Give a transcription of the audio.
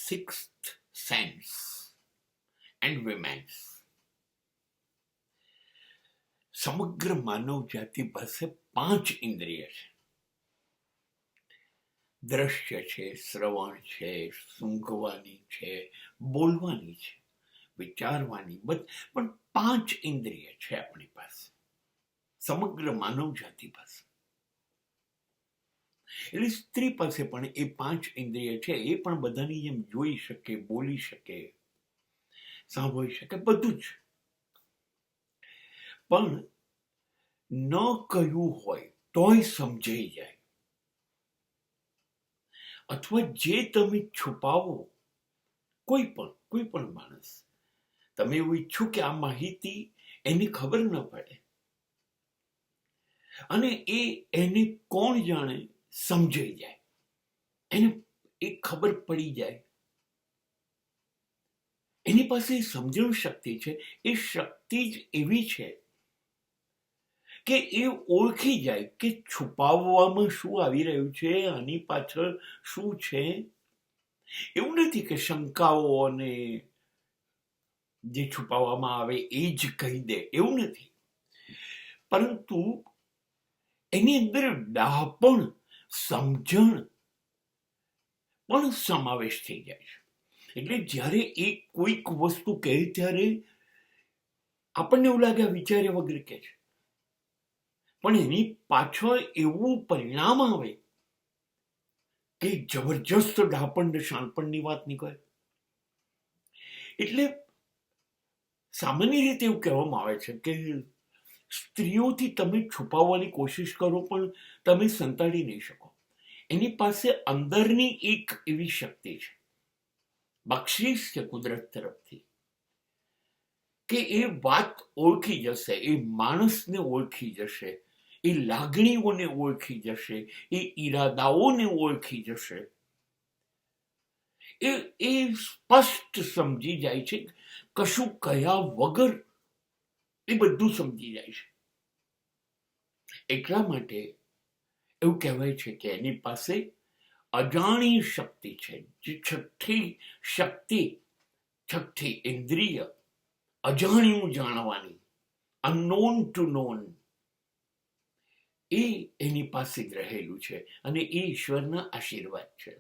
sixth sense and remains. સમગ્ર માનવ જાતિ પાસે 5 ઇન્દ્રિય છે. દ્રશ્ય છે, શ્રવણ છે, સૂંઘવાની છે, બોલવાની છે, વિચારવાની, પણ 5 ઇન્દ્રિય છે આપણી પાસે, સમગ્ર માનવ જાતિ પાસે. એટલે સ્ત્રી પાસે પણ એ 5 ઇન્દ્રિય છે. એ પણ બધાની જેમ જોઈ શકે, બોલી શકે, સાંભળી શકે, બધું જ. પણ ન કહ્યું હોય તોય સમજાઈ જાય, અથવા જે તમે છુપાવો, કોઈ પણ માણસ, તમે એવું ઈચ્છો કે આ માહિતી એને ખબર ન પડે, અને એને કોણ જાણે સમજાઈ જાય, એને એ ખબર પડી જાય, એની પાસે સમજણ શક્તિ છે. એ શક્તિ જ એવી છે કે એ ઓળખી જાય કે છુપાવવામાં શું આવી રહ્યું છે, આની પાછળ શું છે. એવું નથી કે શંકાઓ અને જે છુપાવવામાં આવે એ જ કહી દે, એવું નથી. પરંતુ એની અંદર ડાહપણ, સમજણ પણ સમાવેશ થઈ જાય છે. એટલે જ્યારે એ કોઈક વસ્તુ કહે ત્યારે આપણને એવું લાગે વિચાર્યા વગર કહે છે, પણ એની પાછળ એવું પરિણામ આવે કે જબરજસ્ત ડાપણ ને શાણપણની વાત નીકળે. એટલે સામાન્ય રીતે એવું કહેવામાં આવે છે કે સ્ત્રીઓથી તમે છુપાવવાની કોશિશ કરો પણ તમે સંતાડી નહીં શકો. એની પાસે અંદરની એક એવી શક્તિ છે, બક્ષિસ છે કુદરત તરફથી, કે એ વાત ઓળખી જશે, એ માણસને ઓળખી જશે, એ લાગણીઓને ઓળખી જશે, એ ઈરાદાઓને ઓળખી જશે. એ સ્પષ્ટ સમજી જાય છે, કશું કયા વગર એ બધું સમજી જાય છે. એટલા માટે એવું કહેવાય છે કે એની પાસે અજાણી શક્તિ છે, જે છઠ્ઠી ઇન્દ્રિય, અજાણ્યું જાણવાની, અનનોન ટુ નોન, એ એની પાસે જ રહેલું છે, અને એ ઈશ્વરના આશીર્વાદ છે.